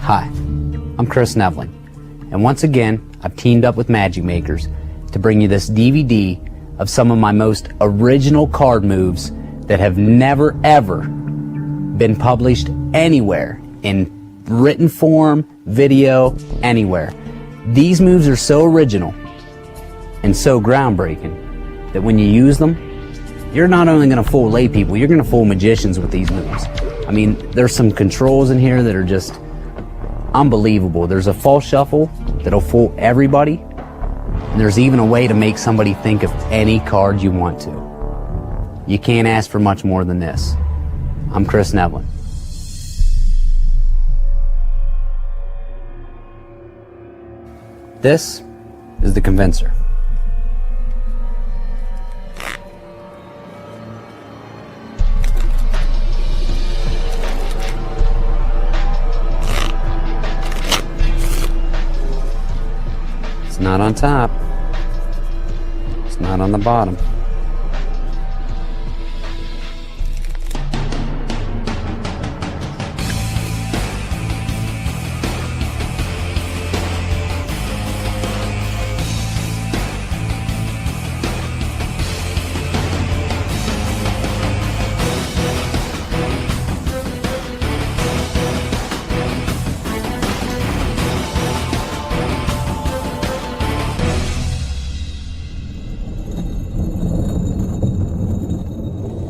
Hi, I'm Kris Nevling, and once again, I've teamed up with Magic Makers to bring you this DVD of some of my most original card moves that have never ever been published anywhere in written form, video, anywhere. These moves are so original and so groundbreaking that when you use them, you're not only going to fool lay people, you're going to fool magicians with these moves. I mean, there's some controls in here that are just unbelievable. There's a false shuffle that'll fool everybody, and there's even a way to make somebody think of any card you want to. You can't ask for much more than this. I'm Kris Nevling. This is the Convincer. It's not on top. It's not on the bottom.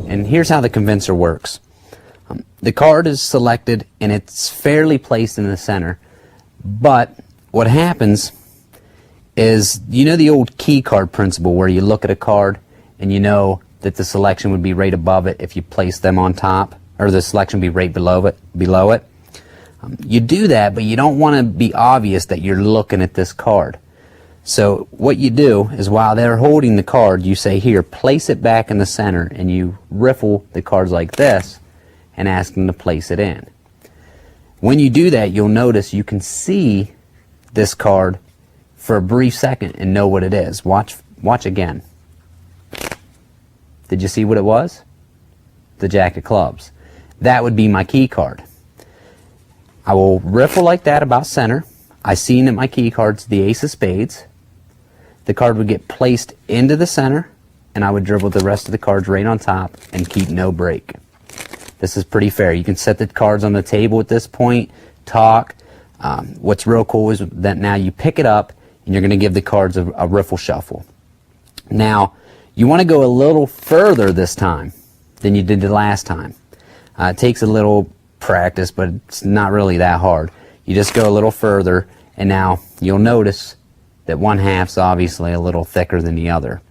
And here's how the Convincer works. The card is selected and it's fairly placed in the center, but what happens is, you know the old key card principle where you look at a card and you know that the selection would be right above it if you place them on top, or the selection would be right below it. You do that, but you don't want to be obvious that you're looking at this card. So what you do is, while they're holding the card, you say, here, place it back in the center, and you riffle the cards like this and ask them to place it in. When you do that, you'll notice you can see this card for a brief second and know what it is. Watch again. Did you see what it was? The Jack of Clubs. That would be my key card. I will riffle like that about center. I seen that my key card's the Ace of Spades. The card would get placed into the center, and I would dribble the rest of the cards right on top and keep no break. This is pretty fair. You can set the cards on the table at this point, talk. What's real cool is that now you pick it up and you're going to give the cards a riffle shuffle. Now, you want to go a little further this time than you did the last time. It takes a little practice, but it's not really that hard. You just go a little further, and now you'll notice that one half's obviously a little thicker than the other.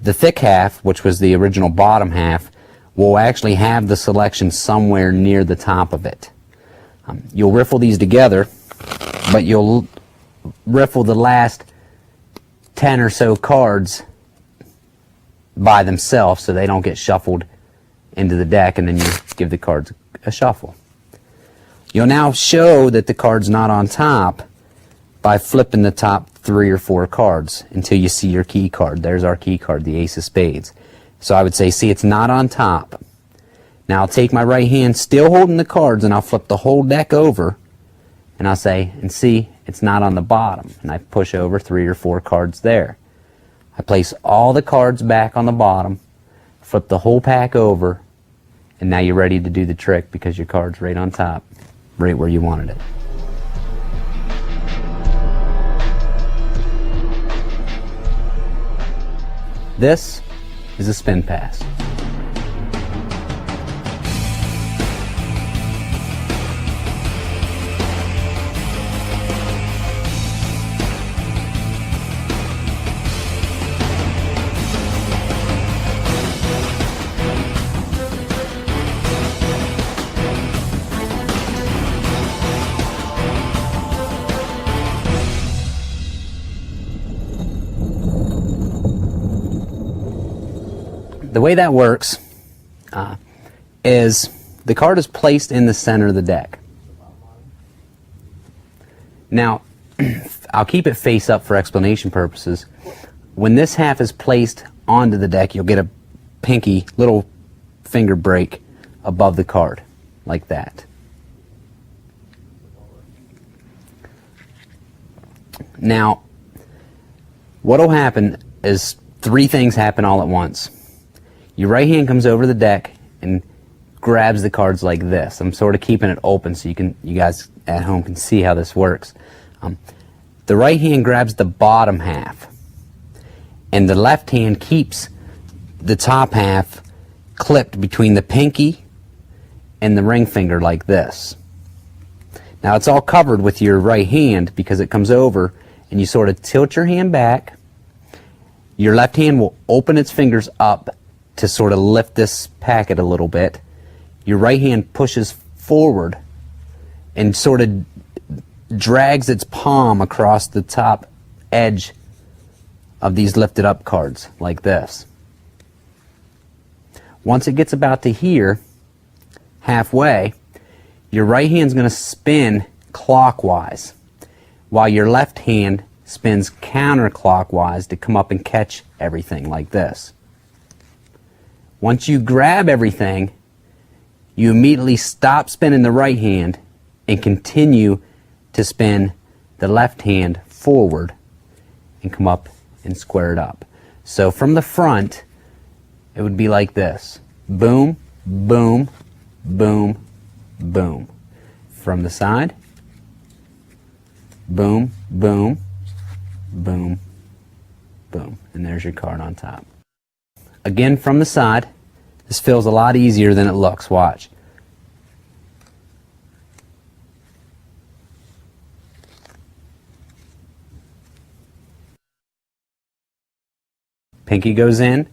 The thick half, which was the original bottom half, will actually have the selection somewhere near the top of it. You'll riffle these together, but you'll riffle the last 10 or so cards by themselves so they don't get shuffled into the deck, and then you give the cards a shuffle. You'll now show that the card's not on top by flipping the top 3 or 4 cards until you see your key card. There's our key card, the Ace of Spades. So I would say, see, it's not on top. Now I'll take my right hand, still holding the cards, and I'll flip the whole deck over, and I'll say, and see, it's not on the bottom. And I push over 3 or 4 cards there. I place all the cards back on the bottom, flip the whole pack over, and now you're ready to do the trick because your card's right on top, right where you wanted it. This is a spin pass. The way that works is the card is placed in the center of the deck. Now, I'll keep it face up for explanation purposes. When this half is placed onto the deck, you'll get a pinky little finger break above the card, like that. Now, what'll happen is three things happen all at once. Your right hand comes over the deck and grabs the cards like this. I'm sort of keeping it open so you guys at home can see how this works. The right hand grabs the bottom half, and the left hand keeps the top half clipped between the pinky and the ring finger like this. Now it's all covered with your right hand because it comes over, and you sort of tilt your hand back. Your left hand will open its fingers up to sort of lift this packet a little bit. Your right hand pushes forward and sort of drags its palm across the top edge of these lifted up cards like this. Once it gets about to here, halfway, your right hand's going to spin clockwise while your left hand spins counterclockwise to come up and catch everything like this. Once you grab everything, you immediately stop spinning the right hand and continue to spin the left hand forward and come up and square it up. So from the front, it would be like this. Boom, boom, boom, boom. From the side, boom, boom, boom, boom. And there's your card on top. Again, from the side, this feels a lot easier than it looks. Watch. Pinky goes in,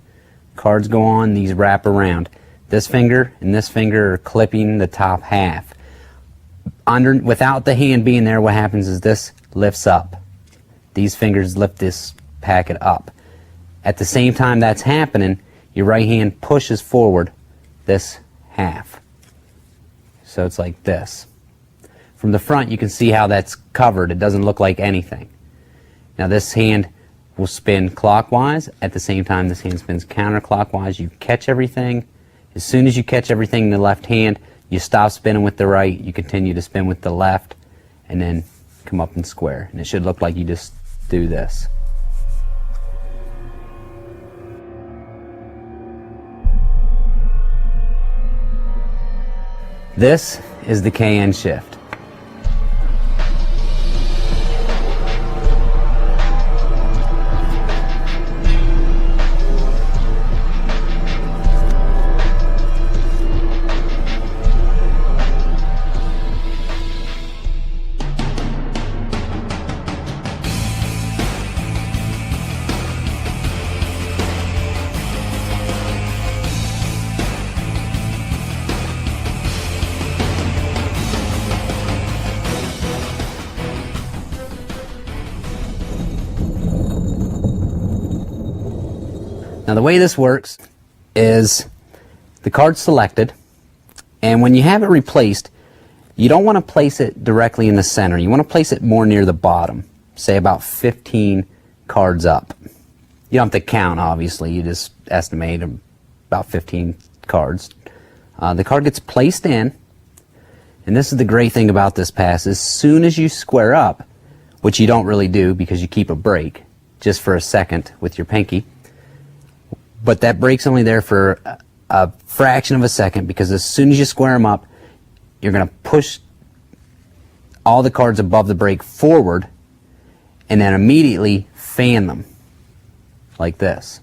cards go on, these wrap around. This finger and this finger are clipping the top half. Without the hand being there, what happens is this lifts up. These fingers lift this packet up. At the same time that's happening, your right hand pushes forward this half. So it's like this. From the front, you can see how that's covered. It doesn't look like anything. Now this hand will spin clockwise. At the same time, this hand spins counterclockwise. You catch everything. As soon as you catch everything in the left hand, you stop spinning with the right. You continue to spin with the left, and then come up and square. And it should look like you just do this. This is the KN shift. Now the way this works is the card's selected, and when you have it replaced, you don't want to place it directly in the center. You want to place it more near the bottom, say about 15 cards up. You don't have to count, obviously. You just estimate about 15 cards. The card gets placed in, and this is the great thing about this pass. As soon as you square up, which you don't really do because you keep a break just for a second with your pinky, but that break's only there for a fraction of a second, because as soon as you square them up, you're going to push all the cards above the break forward and then immediately fan them like this.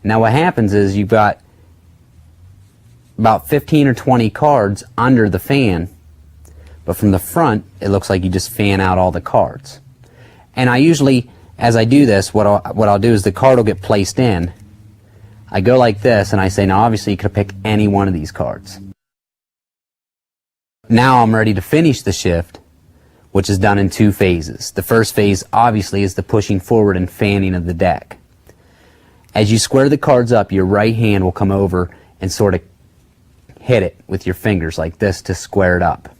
Now what happens is you've got about 15 or 20 cards under the fan, but from the front it looks like you just fan out all the cards. And I usually, as I do this, what I'll do is the card will get placed in. I go like this and I say, now obviously you could pick any one of these cards. Now I'm ready to finish the shift, which is done in two phases. The first phase obviously is the pushing forward and fanning of the deck. As you square the cards up, your right hand will come over and sort of hit it with your fingers like this to square it up.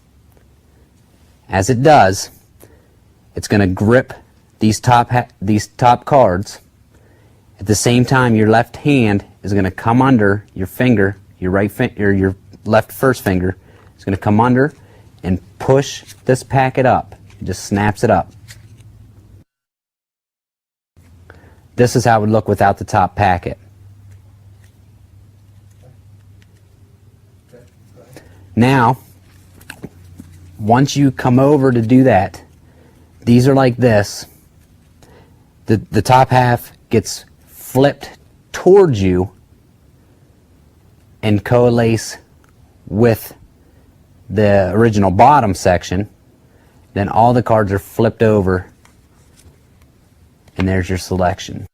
As it does, it's going to grip these top cards. At the same time, your left hand is going to come under your finger, your left first finger is going to come under and push this packet up It just snaps it up. This is how it would look without the top packet. Now, once you come over to do that, these are like this. The top half gets flipped towards you and coalesce with the original bottom section. Then all the cards are flipped over, and there's your selection.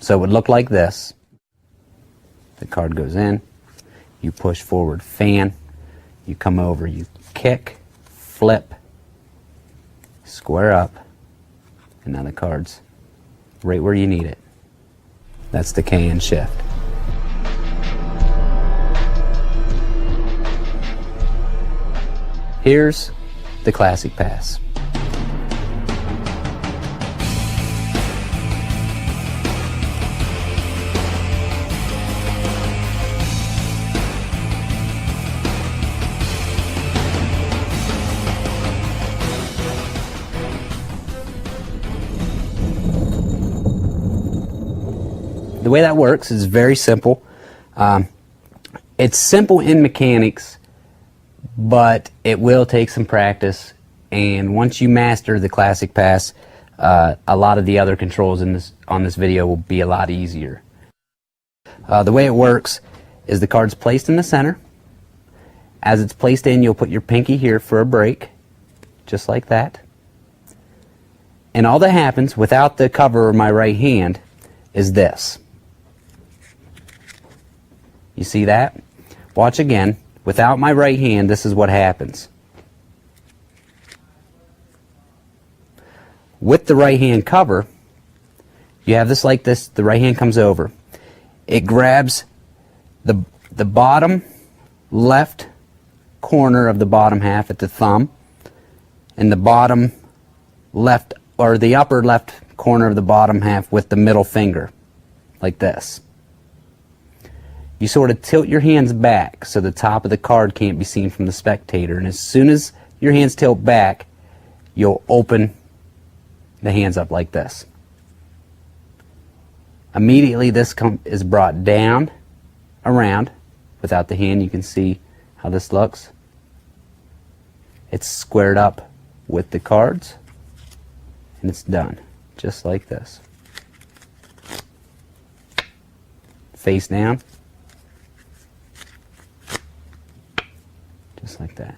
So it would look like this. The card goes in, you push forward, fan, you come over, you kick, flip, square up, and now the card's right where you need it. That's the K-in shift. Here's the Classic Pass. The way that works is very simple. It's simple in mechanics, but it will take some practice, and once you master the Classic Pass, a lot of the other controls on this video will be a lot easier. The way it works is the card's placed in the center. As it's placed in, you'll put your pinky here for a break, just like that. And all that happens without the cover of my right hand is this. You see that? Watch again. Without my right hand, this is what happens. With the right hand cover, you have this like this. The right hand comes over. It grabs the bottom left corner of the bottom half at the thumb, and the bottom left, or the upper left corner of the bottom half with the middle finger, like this. You sort of tilt your hands back so the top of the card can't be seen from the spectator, and as soon as your hands tilt back, you'll open the hands up like this. Immediately this is brought down around. Without the hand, you can see how this looks. It's squared up with the cards, and it's done just like this. Face down. Just like that.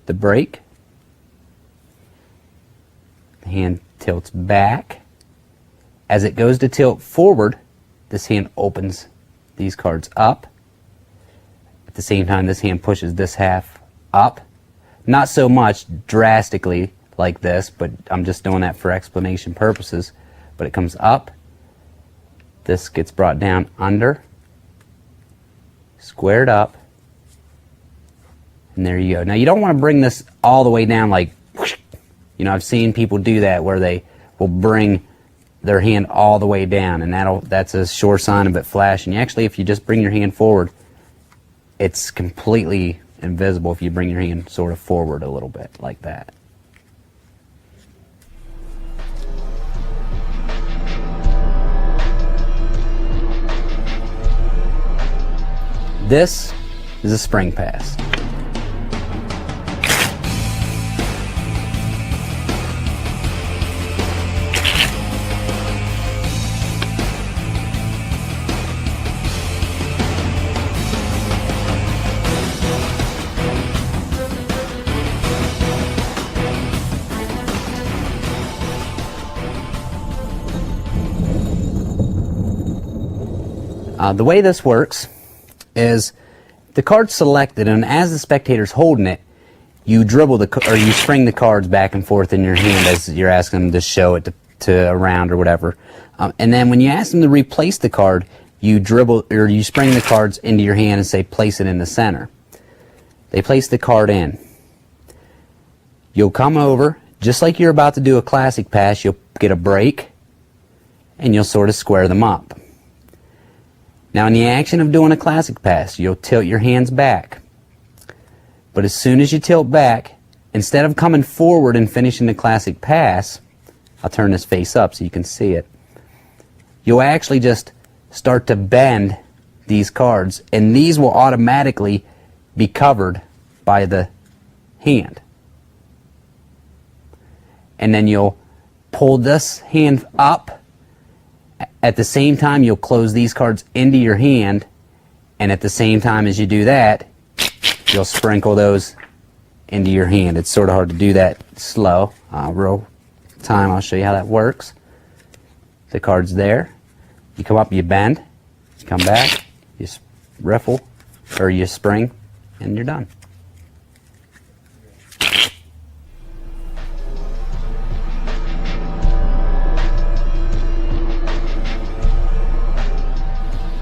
The break. The hand tilts back. As it goes to tilt forward, this hand opens these cards up. At the same time, this hand pushes this half up. Not so much drastically like this, but I'm just doing that for explanation purposes. But it comes up. This gets brought down under, squared up, and there you go. Now you don't want to bring this all the way down like, you know, I've seen people do that where they will bring their hand all the way down, and that's a sure sign of it flashing. Actually, if you just bring your hand forward, it's completely invisible if you bring your hand sort of forward a little bit like that. This is a spring pass. The way this works is the card's selected, and as the spectator's holding it, you dribble or you spring the cards back and forth in your hand as you're asking them to show it to around or whatever. And then when you ask them to replace the card, you dribble or you spring the cards into your hand and say place it in the center. They place the card in. You'll come over, just like you're about to do a Classic Pass, you'll get a break, and you'll sort of square them up. Now in the action of doing a classic pass, you'll tilt your hands back. But as soon as you tilt back, instead of coming forward and finishing the classic pass, I'll turn this face up so you can see it, you'll actually just start to bend these cards, and these will automatically be covered by the hand. And then you'll pull this hand up. At the same time, you'll close these cards into your hand, and at the same time as you do that, you'll sprinkle those into your hand. It's sort of hard to do that slow. Real time, I'll show you how that works. The card's there. You come up, you bend, you come back, you riffle, or you spring, and you're done.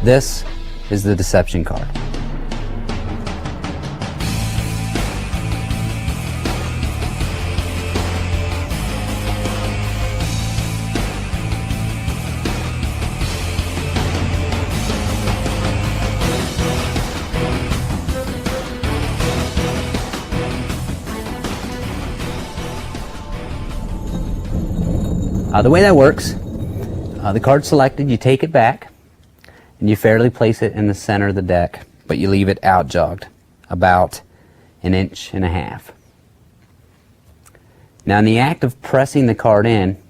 This is the deception card. The way that works, the card selected, you take it back, and you fairly place it in the center of the deck, but you leave it out jogged, about 1.5 inches. Now in the act of pressing the card in,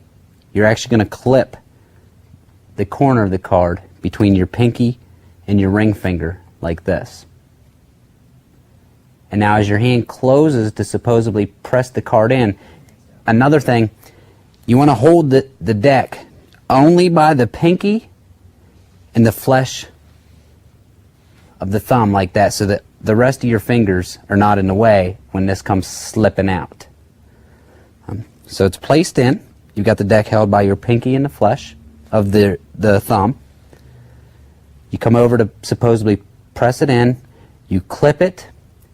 you're actually going to clip the corner of the card between your pinky and your ring finger like this. And now as your hand closes to supposedly press the card in, another thing, you want to hold the deck only by the pinky and the flesh of the thumb like that, so that the rest of your fingers are not in the way when this comes slipping out. So it's placed in. You've got the deck held by your pinky and the flesh of the thumb. You come over to supposedly press it in. You clip it,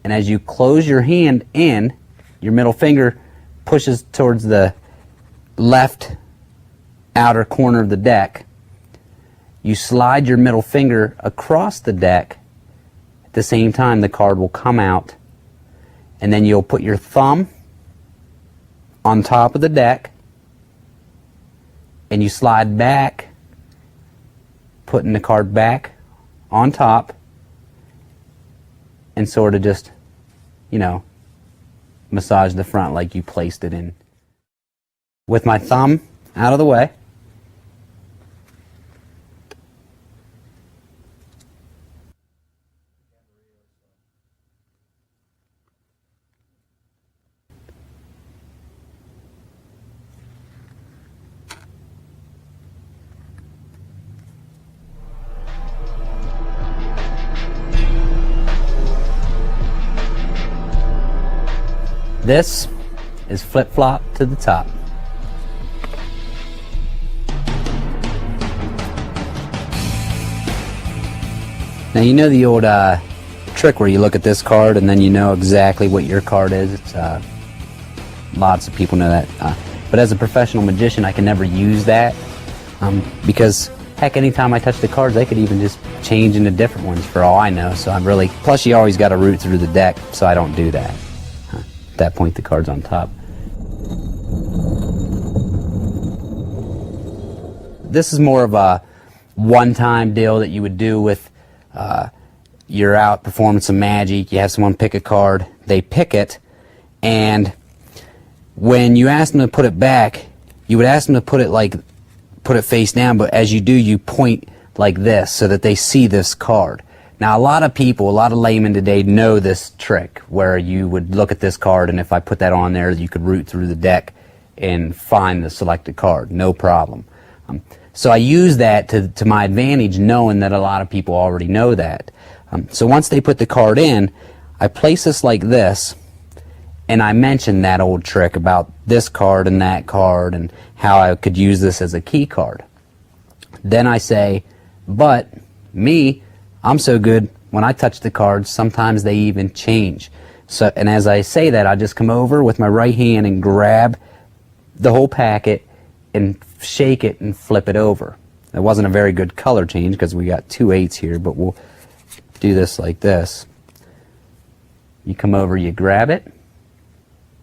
and as you close your hand in, your middle finger pushes towards the left outer corner of the deck. You slide your middle finger across the deck. At the same time, the card will come out, and then you'll put your thumb on top of the deck, and you slide back, putting the card back on top, and sort of just, you know, massage the front like you placed it in. With my thumb out of the way, this is flip-flop to the top. Now you know the old trick where you look at this card and then you know exactly what your card is. It's, lots of people know that. But as a professional magician, I can never use that because, heck, anytime I touch the cards, they could even just change into different ones for all I know. So I'm really, plus you always got to root through the deck, so I don't do that. At that point, the card's on top. This is more of a one-time deal that you would do with you're out performing some magic, you have someone pick a card, they pick it, and when you ask them to put it back, you would ask them to put it face down, but as you do, you point like this so that they see this card. Now a lot of people, a lot of laymen today know this trick where you would look at this card, and if I put that on there, you could root through the deck and find the selected card, no problem. So I use that to my advantage, knowing that a lot of people already know that. So once they put the card in, I place this like this, and I mention that old trick about this card and that card and how I could use this as a key card. Then I say, but me, I'm so good, when I touch the cards, sometimes they even change. So, and as I say that, I just come over with my right hand and grab the whole packet and shake it and flip it over. That wasn't a very good color change because we got 2 8s here, but we'll do this like this. You come over, you grab it,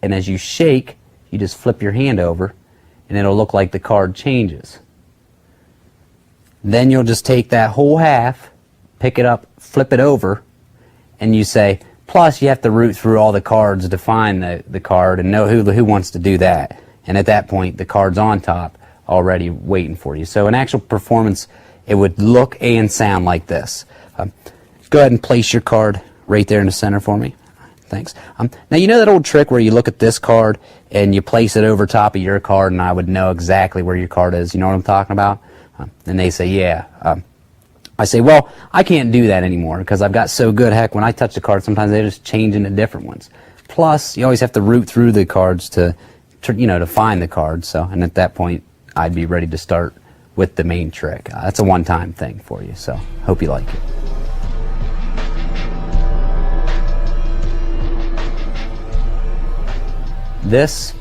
and as you shake, you just flip your hand over, and it'll look like the card changes. Then you'll just take that whole half, pick it up, flip it over, and you say, plus you have to root through all the cards to find the card and know who wants to do that. And at that point, the card's on top already waiting for you. So in actual performance, it would look and sound like this. Go ahead and place your card right there in the center for me. Thanks. Now you know that old trick where you look at this card and you place it over top of your card and I would know exactly where your card is. You know what I'm talking about? And they say, yeah. I say, well, I can't do that anymore because I've got so good. Heck, when I touch the card, sometimes they just change into different ones. Plus, you always have to root through the cards to find the card. So, and at that point, I'd be ready to start with the main trick. That's a one-time thing for you. So, hope you like it. This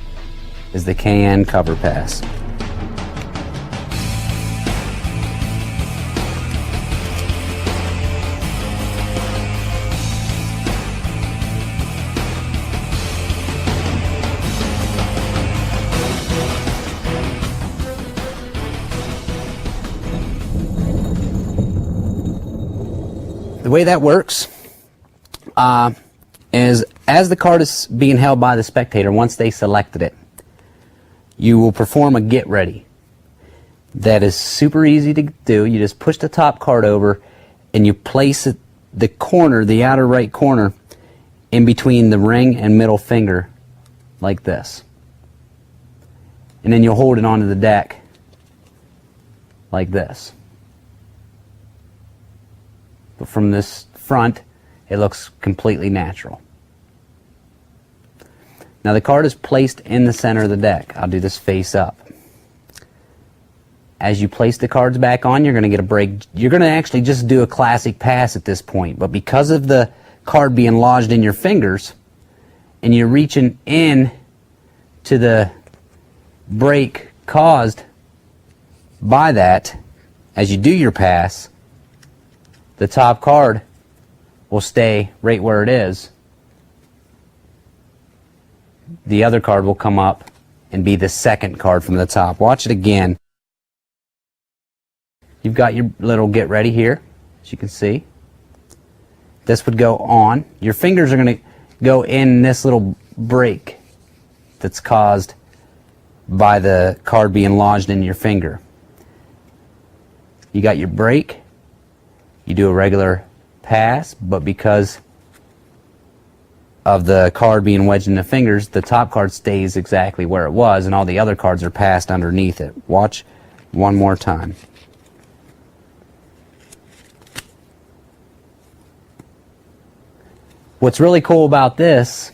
is the KN cover pass. The way that works is as the card is being held by the spectator, once they selected it, you will perform a get ready. That is super easy to do. You just push the top card over and you place it, the corner, the outer right corner, in between the ring and middle finger like this. And then you'll hold it onto the deck like this. But from this front, it looks completely natural. Now the card is placed in the center of the deck. I'll do this face up. As you place the cards back on, you're going to get a break. You're going to actually just do a classic pass at this point. But because of the card being lodged in your fingers, and you're reaching in to the break caused by that, as you do your pass, the top card will stay right where it is. The other card will come up and be the second card from the top. Watch it again. You've got your little get ready here, as you can see. This would go on. Your fingers are going to go in this little break that's caused by the card being lodged in your finger. You got your break. You do a regular pass, but because of the card being wedged in the fingers, the top card stays exactly where it was, and all the other cards are passed underneath it. Watch one more time. What's really cool about this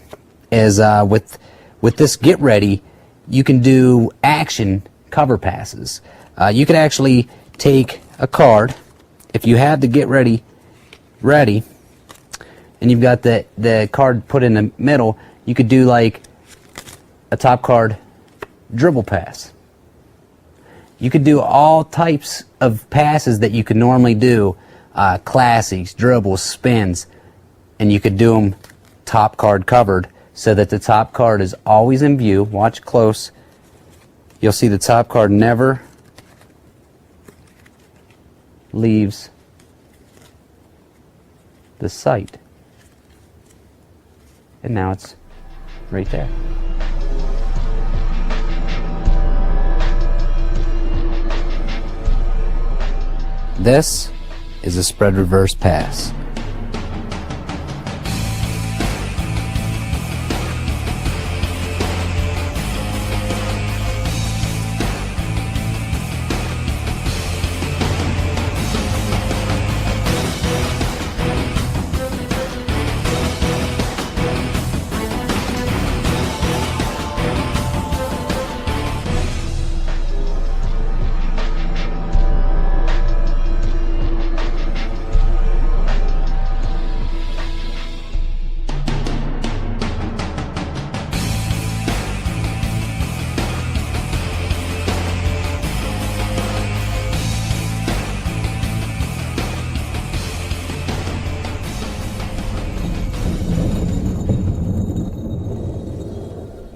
is with this get ready, you can do action cover passes. You could actually take a card, if you have the get ready, and you've got the card put in the middle, you could do like a top card dribble pass. You could do all types of passes that you could normally do, classics, dribbles, spins, and you could do them top card covered so that the top card is always in view. Watch close. You'll see the top card never leaves the sight. And now it's right there. This is a spread reverse pass.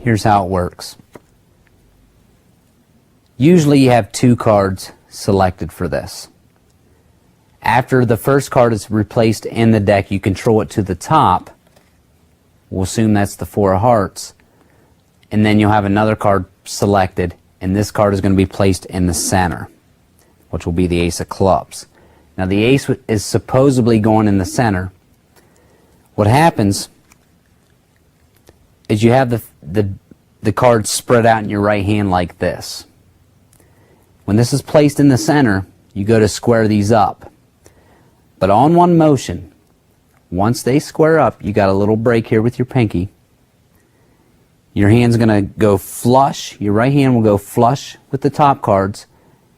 Here's how it works. Usually you have 2 cards selected for this. After the first card is replaced in the deck, you control it to the top. We'll assume that's the 4 of hearts. And then you'll have another card selected, and this card is going to be placed in the center, which will be the ace of clubs. Now the ace is supposedly going in the center. What happens is you have the cards spread out in your right hand like this. When this is placed in the center, you go to square these up. But on one motion, once they square up, you got a little break here with your pinky. Your hand's going to go flush. Your right hand will go flush with the top cards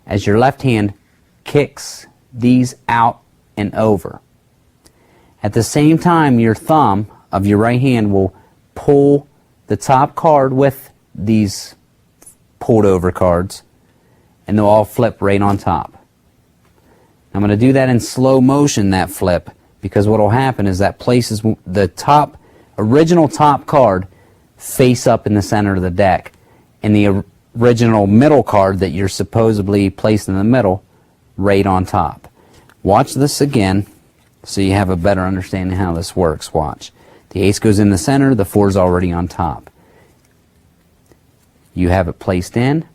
as your left hand kicks these out and over. At the same time, your thumb of your right hand will pull the top card with these pulled over cards, and they'll all flip right on top. I'm going to do that in slow motion, that flip, because what will happen is that places the original top card face up in the center of the deck, and the original middle card that you're supposedly placed in the middle right on top. Watch this again so you have a better understanding how this works. Watch. The ace goes in the center, the 4 is already on top. You have it placed in,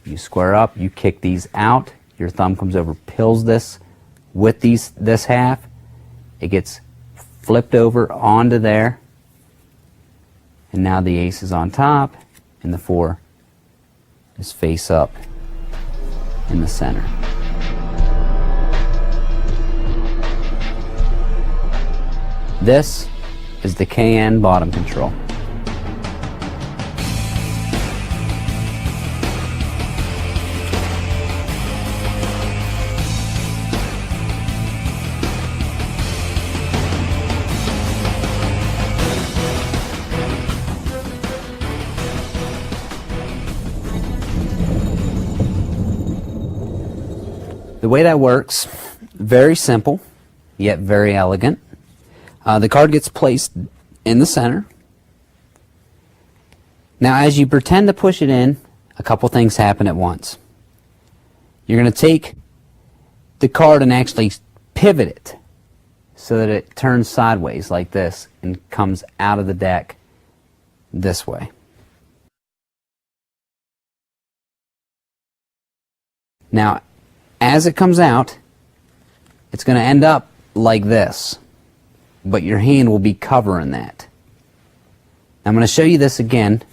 you square up, you kick these out, your thumb comes over, pills this with this half, it gets flipped over onto there, and now the ace is on top, and the 4 is face up in the center. This is the KN bottom control. The way that works, very simple, yet very elegant. The card gets placed in the center. Now, as you pretend to push it in, a couple things happen at once. You're going to take the card and actually pivot it so that it turns sideways like this and comes out of the deck this way. Now, as it comes out, it's going to end up like this, but your hand will be covering that. I'm going to show you this again,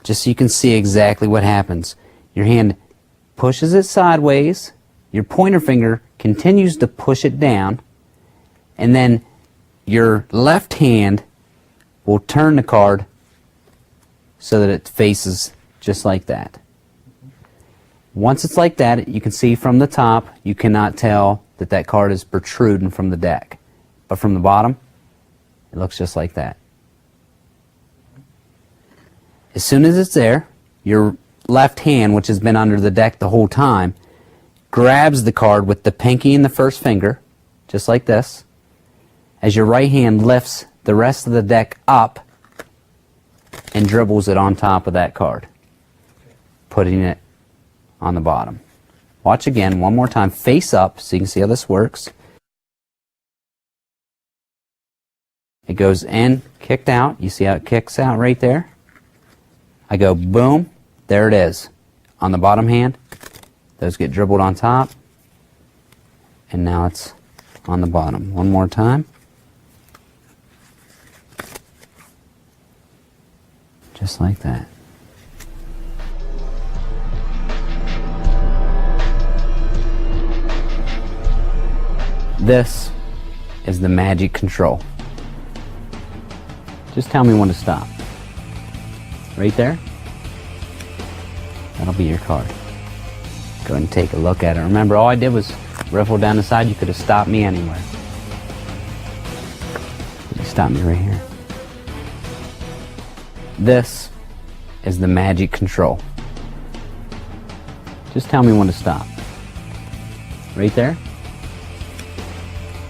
just so you can see exactly what happens. Your hand pushes it sideways, your pointer finger continues to push it down, and then your left hand will turn the card so that it faces just like that. Once it's like that, you can see from the top, you cannot tell that that card is protruding from the deck. But from the bottom, it looks just like that. As soon as it's there, your left hand, which has been under the deck the whole time, grabs the card with the pinky and the first finger, just like this, as your right hand lifts the rest of the deck up and dribbles it on top of that card, putting it on the bottom. Watch again, one more time, face up, so you can see how this works. It goes in, kicked out. You see how it kicks out right there? I go boom, there it is. On the bottom hand, those get dribbled on top, and now it's on the bottom. One more time. Just like that. This is the magic control. Just tell me when to stop. Right there? That'll be your card. Go ahead and take a look at it. Remember, all I did was riffle down the side. You could have stopped me anywhere. You stopped me right here. This is the magic control. Just tell me when to stop. Right there?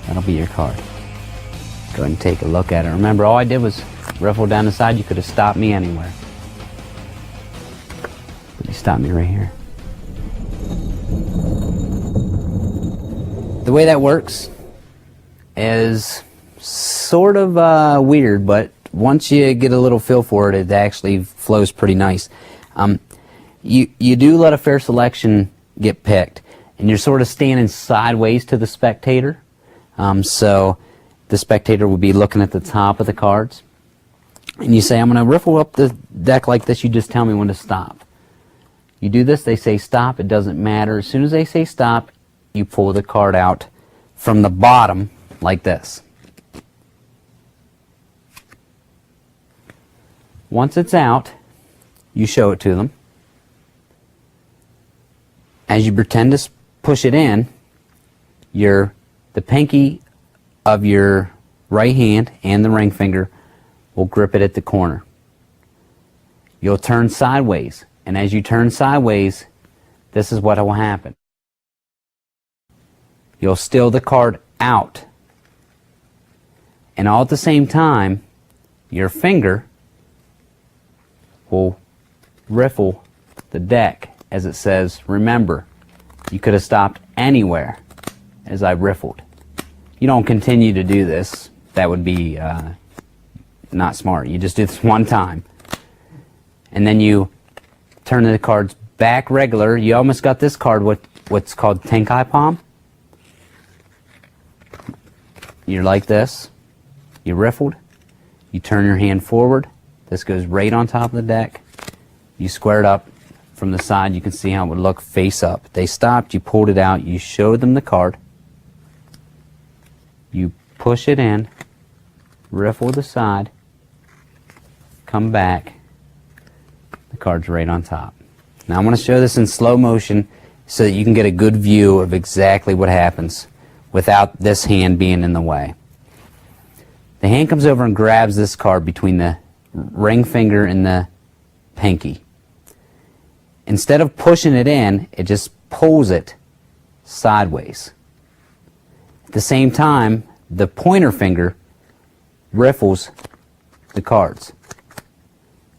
That'll be your card. Go ahead and take a look at it. Remember, all I did was riffle down the side. You could have stopped me anywhere. stop me right here. The way that works is sort of weird, but once you get a little feel for it, it actually flows pretty nice. You do let a fair selection get picked, and you're sort of standing sideways to the spectator. So the spectator will be looking at the top of the cards. And you say, I'm going to riffle up the deck like this. You just tell me when to stop. You do this, they say stop. It doesn't matter. As soon as they say stop, you pull the card out from the bottom like this. Once it's out, you show it to them. As you pretend to push it in, the pinky of your right hand and the ring finger will grip it at the corner. You'll turn sideways, and as you turn sideways, this is what will happen. You'll steal the card out, and all at the same time, your finger will riffle the deck as it says, remember, you could have stopped anywhere as I riffled. You don't continue to do this. That would be not smart. You just do this one time. And then you turn the cards back regular. You almost got this card, what's called Tenkai Palm. You're like this. You riffled. You turn your hand forward. This goes right on top of the deck. You square it up from the side. You can see how it would look face up. They stopped. You pulled it out. You showed them the card. You push it in. Riffle the side. Come back. The card's right on top. Now I'm going to show this in slow motion so that you can get a good view of exactly what happens without this hand being in the way. The hand comes over and grabs this card between the ring finger and the pinky. Instead of pushing it in, it just pulls it sideways. At the same time, the pointer finger riffles the cards.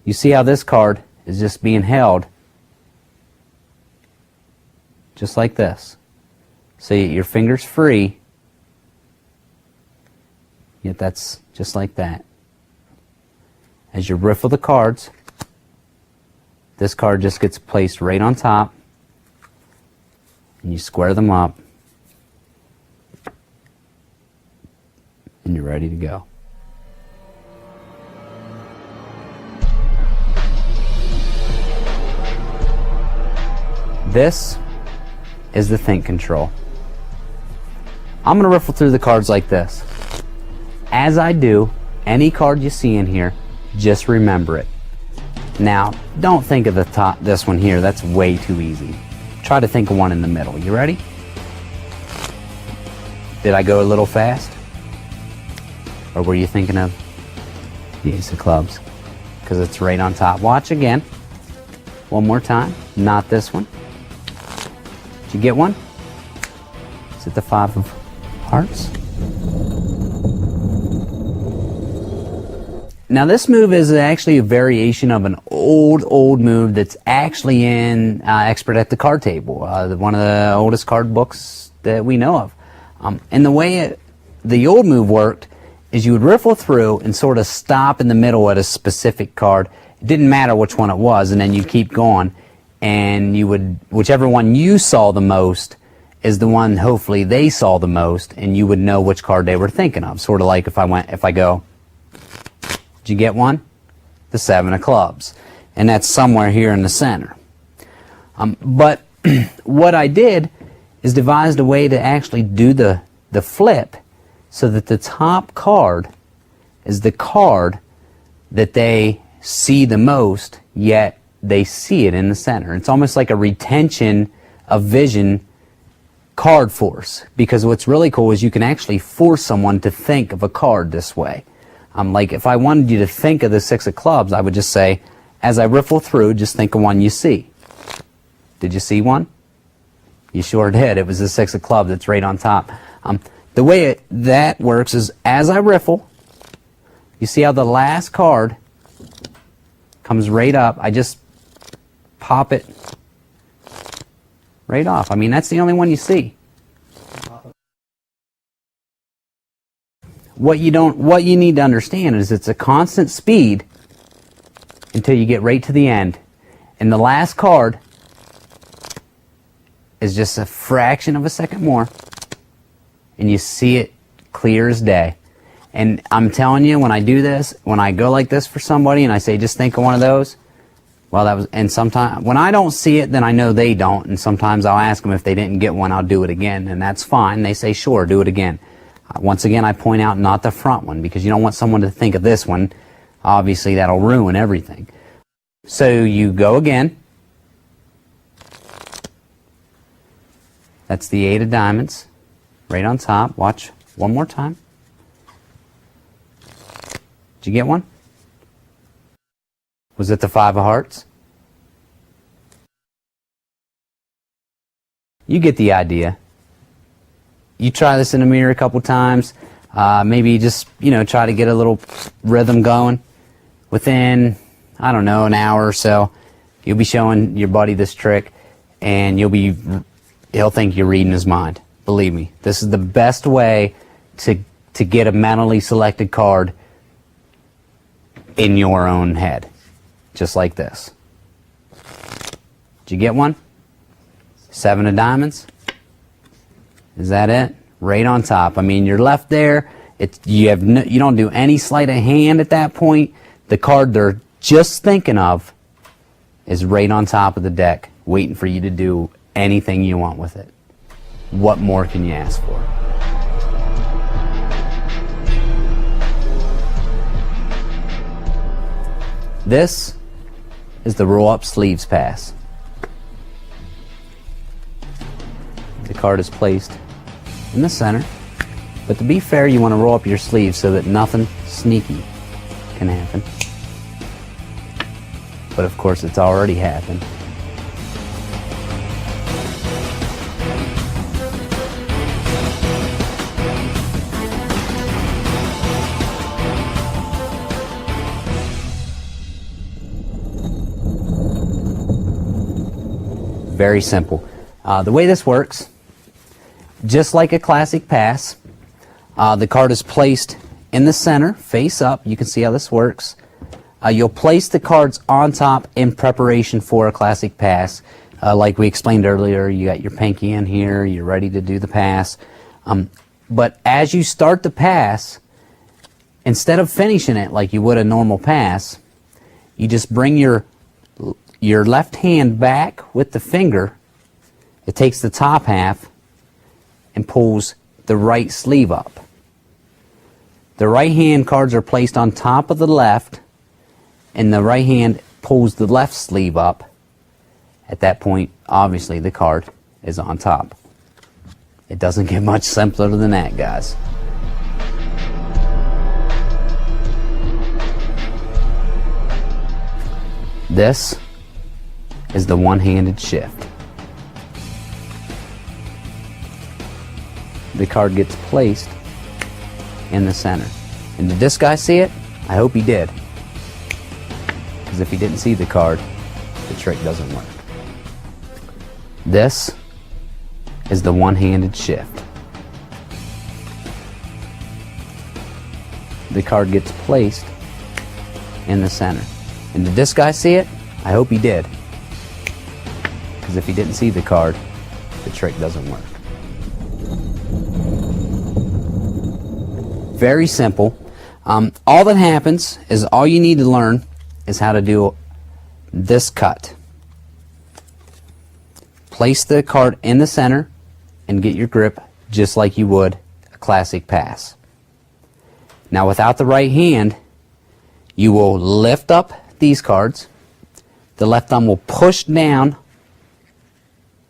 You see how this card is just being held just like this. So your finger's free, yet that's just like that. As you riffle the cards, this card just gets placed right on top, and you square them up, and you're ready to go. This is the think control. I'm going to riffle through the cards like this. As I do, any card you see in here, just remember it. Now, don't think of the top, this one here. That's way too easy. Try to think of one in the middle. You ready? Did I go a little fast? Or were you thinking of the ace of clubs? Because it's right on top. Watch again. One more time. Not this one. Did you get one? Is it the five of hearts? Now this move is actually a variation of an old move that's actually in Expert at the Card Table, one of the oldest card books that we know of. And the way the old move worked is you would riffle through and sort of stop in the middle at a specific card. It didn't matter which one it was, and then you keep going, and you would, whichever one you saw the most is the one hopefully they saw the most, and you would know which card they were thinking of. Sort of like if I go, did you get one? The seven of clubs. And that's somewhere here in the center. But what I did is devised a way to actually do the flip so that the top card is the card that they see the most, yet they see it in the center. It's almost like a retention of vision card force, because what's really cool is you can actually force someone to think of a card this way. Like if I wanted you to think of the six of clubs, I would just say, as I riffle through, just think of one you see. Did you see one? You sure did. It was the six of clubs that's right on top. The way that works is as I riffle, you see how the last card comes right up. I just pop it right off. I mean, that's the only one you see. What you need to understand is it's a constant speed until you get right to the end. And the last card is just a fraction of a second more, and you see it clear as day. And I'm telling you, when I do this, when I go like this for somebody and I say, just think of one of those, well, that was, and sometimes, when I don't see it, then I know they don't, and sometimes I'll ask them if they didn't get one, I'll do it again, and that's fine. They say, sure, do it again. Once again, I point out not the front one, because you don't want someone to think of this one. Obviously, that'll ruin everything. So you go again. That's the 8 of diamonds, right on top. Watch one more time. Did you get one? Was it the 5 of hearts? You get the idea. You try this in the mirror a couple times. Maybe just, try to get a little rhythm going. Within, I don't know, an hour or so, you'll be showing your buddy this trick, and he'll think you're reading his mind. Believe me, this is the best way to get a mentally selected card in your own head. Just like this. Did you get one? 7 of diamonds. Is that it? Right on top. I mean, you're left there. You don't do any sleight of hand at that point. The card they're just thinking of is right on top of the deck, waiting for you to do anything you want with it. What more can you ask for? This is the roll up sleeves pass. The card is placed in the center, but to be fair, you want to roll up your sleeves so that nothing sneaky can happen. But of course, it's already happened. Very simple. The way this works, just like a classic pass, the card is placed in the center, face up. You can see how this works. You'll place the cards on top in preparation for a classic pass. Like we explained earlier, you got your pinky in here, you're ready to do the pass. But as you start the pass, instead of finishing it like you would a normal pass, you just bring your left hand back with the finger. It takes the top half and pulls the right sleeve up. The right hand cards are placed on top of the left, and the right hand pulls the left sleeve up. At that point, obviously, the card is on top. It doesn't get much simpler than that, guys. This is the one-handed shift. The card gets placed in the center. And did this guy see it? I hope he did. Because if he didn't see the card, the trick doesn't work. This is the one-handed shift. The card gets placed in the center. And did this guy see it? I hope he did. Because if he didn't see the card, the trick doesn't work. Very simple. All that happens is all you need to learn is how to do this cut. Place the card in the center and get your grip just like you would a classic pass. Now without the right hand, you will lift up these cards. The left thumb will push down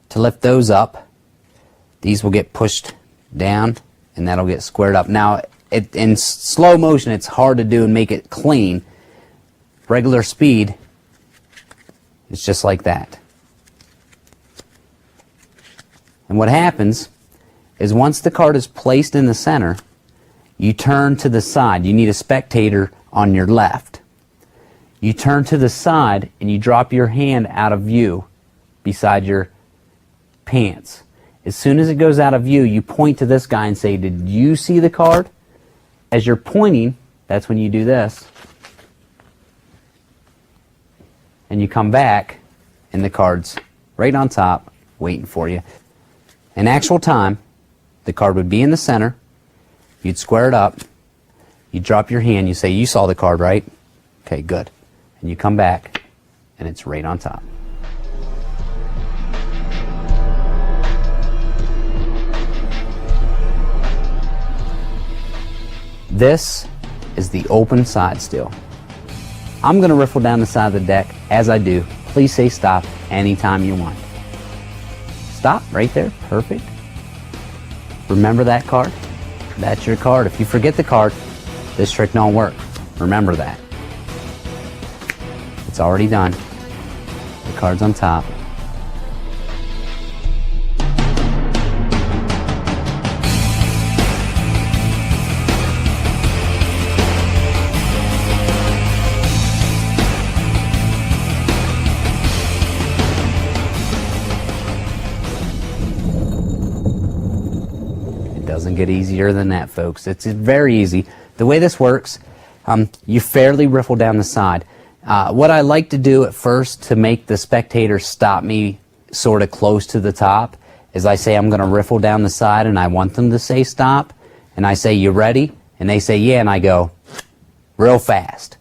to lift those up. These will get pushed down and that'll get squared up. Now in slow motion it's hard to do and make it clean. Regular speed, it's just like that. And what happens is once the card is placed in the center, you turn to the side. You need a spectator on your left. You turn to the side and you drop your hand out of view beside your pants. As soon as it goes out of view, you point to this guy and say, did you see the card? As you're pointing, that's when you do this. And you come back, and the card's right on top, waiting for you. In actual time, the card would be in the center. You'd square it up. You drop your hand. You say, you saw the card, right? Okay, good. And you come back, and it's right on top. This is the open side still. I'm going to riffle down the side of the deck. As I do, please say stop anytime you want. Stop right there. Perfect. Remember that card? That's your card. If you forget the card, this trick don't work. Remember that. It's already done. The card's on top. Doesn't get easier than that, folks. It's very easy. The way this works, you fairly riffle down the side. What I like to do at first to make the spectator stop me sort of close to the top is I say I'm going to riffle down the side and I want them to say stop. And I say, you ready? And they say, yeah. And I go, real fast.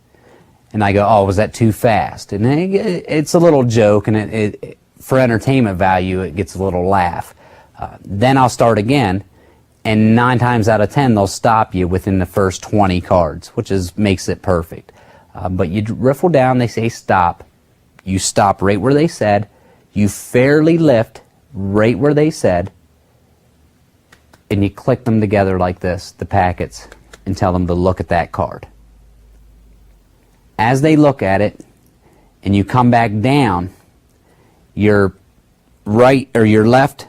And I go, oh, was that too fast? And it's a little joke, and for entertainment value, it gets a little laugh. Then I'll start again. And 9 times out of 10, they'll stop you within the first 20 cards, which makes it perfect. But you riffle down, they say stop. You stop right where they said. You fairly lift right where they said. And you click them together like this, the packets, and tell them to look at that card. As they look at it, and you come back down, your right or your left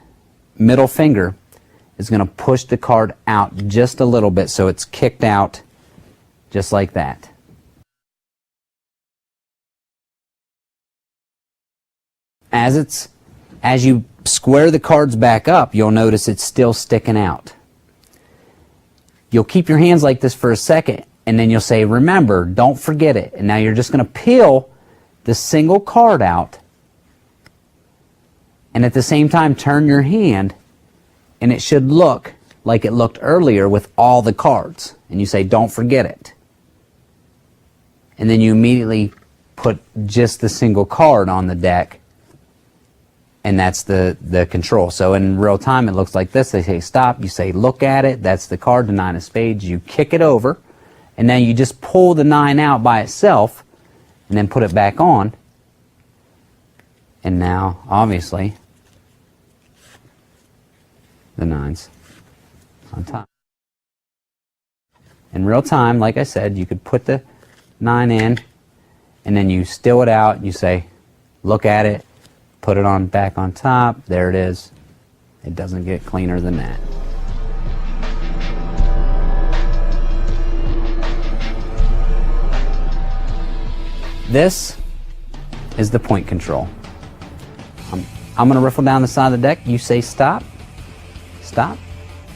middle finger is going to push the card out just a little bit so it's kicked out just like that. As you square the cards back up, you'll notice it's still sticking out. You'll keep your hands like this for a second, and then you'll say, remember, don't forget it. And now you're just going to peel the single card out, and at the same time turn your hand, and it should look like it looked earlier with all the cards. And you say, don't forget it. And then you immediately put just the single card on the deck, and that's the control. So in real time, it looks like this. They say stop. You say, look at it. That's the card, the 9 of spades. You kick it over, and then you just pull the 9 out by itself, and then put it back on. And now, obviously, the 9's on top. In real time, like I said, you could put the 9 in, and then you still it out. You say, look at it, put it on back on top. There it is. It doesn't get cleaner than that. This is the point control. I'm going to riffle down the side of the deck. You say stop. Stop.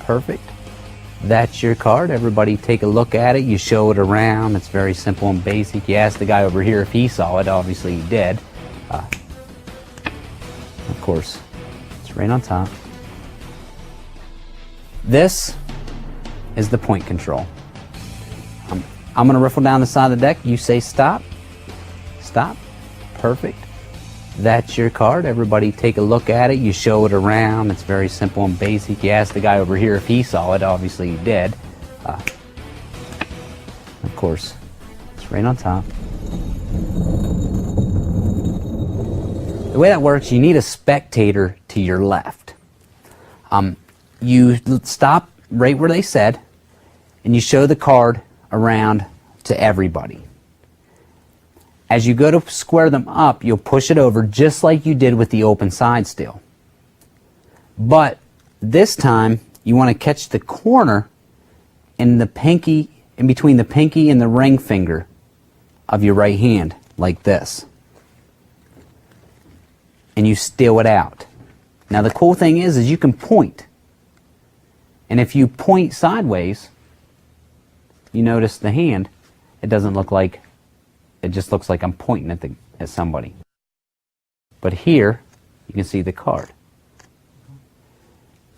Perfect. That's your card. Everybody take a look at it. You show it around. It's very simple and basic. You ask the guy over here if he saw it. Obviously he did. Of course, it's right on top. This is the point control. I'm going to riffle down the side of the deck. You say stop. Stop. Perfect. That's your card. Everybody take a look at it. You show it around. It's very simple and basic. You ask the guy over here if he saw it. Obviously he did. Of course, it's right on top. The way that works, you need a spectator to your left. You stop right where they said, and you show the card around to everybody. As you go to square them up, you'll push it over just like you did with the open side still. But this time, you want to catch the corner in the pinky, in between the pinky and the ring finger of your right hand, like this. And you steal it out. Now the cool thing is you can point. And if you point sideways, you notice the hand, it doesn't look like, it just looks like I'm pointing at somebody. But here, you can see the card.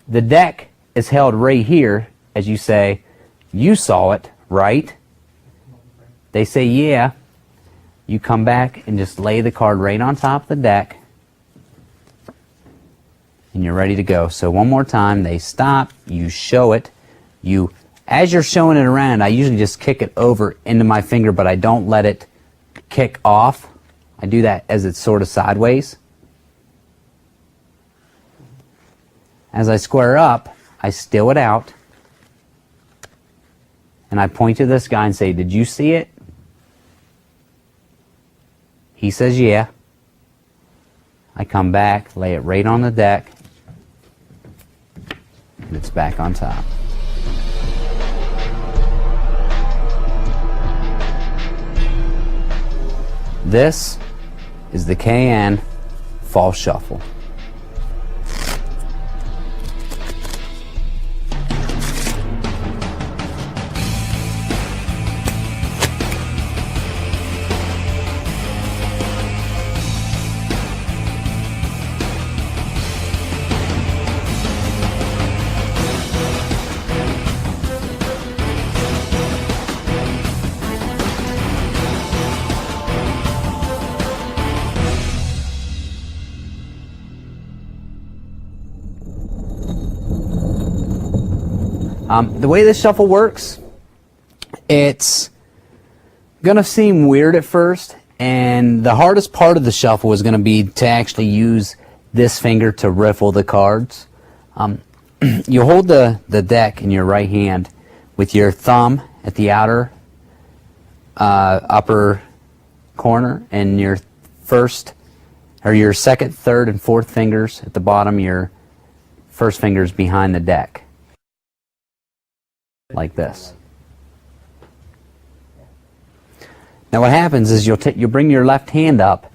The deck is held right here as you say, you saw it, right? They say, yeah. You come back and just lay the card right on top of the deck, and you're ready to go. So one more time, they stop, you show it, as you're showing it around, I usually just kick it over into my finger, but I don't let it kick off. I do that as it's sort of sideways. As I square up, I still it out, and I point to this guy and say, did you see it? He says, yeah. I come back, lay it right on the deck, and it's back on top. This is the KN Fall Shuffle. The way this shuffle works, it's going to seem weird at first, and the hardest part of the shuffle is going to be to actually use this finger to riffle the cards. You hold the deck in your right hand with your thumb at the outer upper corner, and your second, third, and fourth fingers at the bottom. Your first fingers behind the deck. Like this. Now what happens is you'll bring your left hand up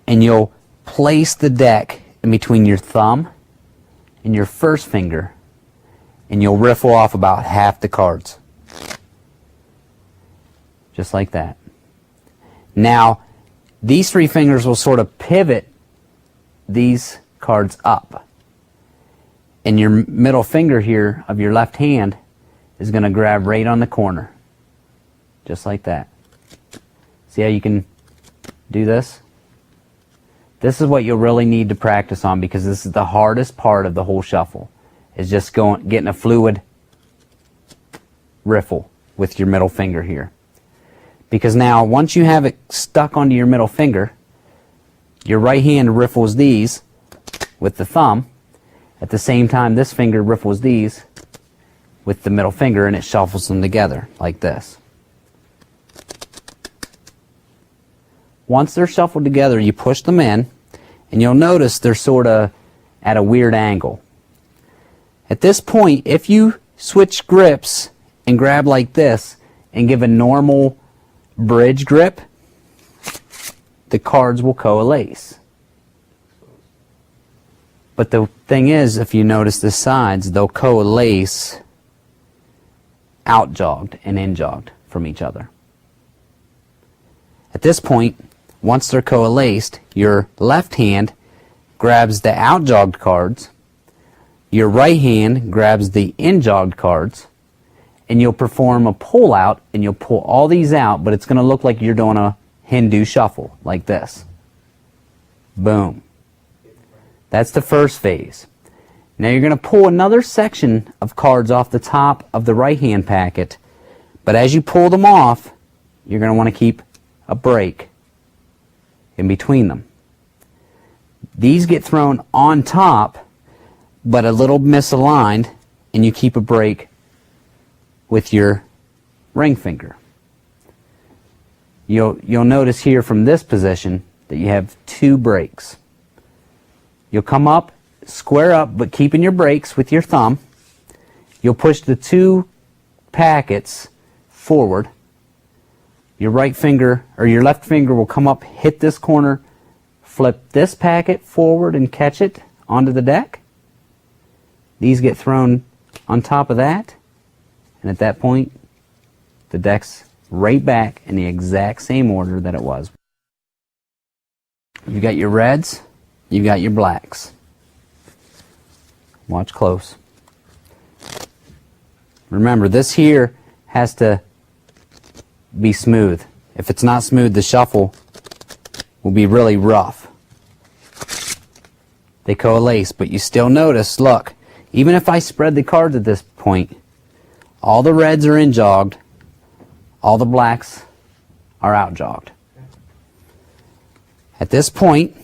and you'll place the deck in between your thumb and your first finger, and you'll riffle off about half the cards. Just like that. Now these three fingers will sort of pivot these cards up, and your middle finger here of your left hand is going to grab right on the corner. Just like that. See how you can do this? This is what you'll really need to practice on, because this is the hardest part of the whole shuffle. Is just getting a fluid riffle with your middle finger here. Because now, once you have it stuck onto your middle finger, your right hand riffles these with the thumb. At the same time, this finger riffles these with the middle finger, and it shuffles them together like this. Once they're shuffled together, you push them in, and you'll notice they're sort of at a weird angle. At this point, if you switch grips and grab like this and give a normal bridge grip, the cards will coalesce. But the thing is, if you notice the sides, they'll coalesce out-jogged and in-jogged from each other. At this point, once they're coalesced, your left hand grabs the out-jogged cards, your right hand grabs the in-jogged cards, and you'll perform a pull-out, and you'll pull all these out, but it's going to look like you're doing a Hindu shuffle, like this. Boom. That's the first phase. Now you're going to pull another section of cards off the top of the right hand packet, but as you pull them off, you're going to want to keep a break in between them. These get thrown on top, but a little misaligned, and you keep a break with your ring finger. You'll notice here from this position that you have two breaks. You'll come up, square up, but keeping your breaks with your thumb. You'll push the two packets forward. Your right finger, or your left finger, will come up, hit this corner, flip this packet forward and catch it onto the deck. These get thrown on top of that. And at that point, the deck's right back in the exact same order that it was. You've got your reds, you've got your blacks. Watch close. Remember, this here has to be smooth. If it's not smooth, the shuffle will be really rough. They coalesce, but you still notice, look, even if I spread the cards at this point, all the reds are in jogged, all the blacks are out jogged. At this point,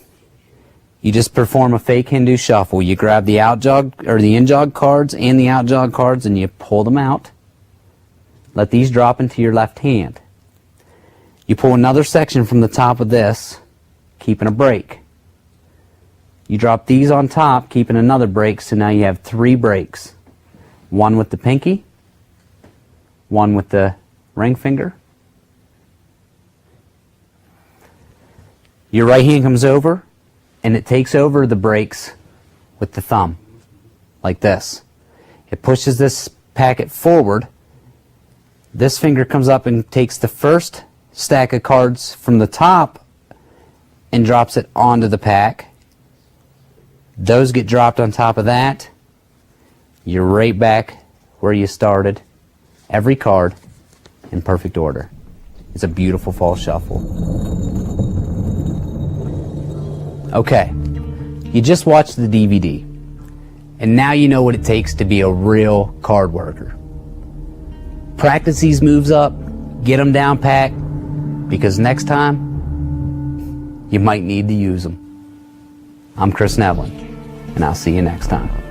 you just perform a fake Hindu shuffle. You grab the out jog or the in jog cards and the out jog cards and you pull them out. Let these drop into your left hand. You pull another section from the top of this, keeping a break. You drop these on top, keeping another break, so now you have 3 breaks. One with the pinky, one with the ring finger. Your right hand comes over, and it takes over the breaks with the thumb, like this. It pushes this packet forward. This finger comes up and takes the first stack of cards from the top and drops it onto the pack. Those get dropped on top of that. You're right back where you started. Every card in perfect order. It's a beautiful fall shuffle. Okay, you just watched the DVD, and now you know what it takes to be a real card worker. Practice these moves up, get them down pat, because next time, you might need to use them. I'm Kris Nevling, and I'll see you next time.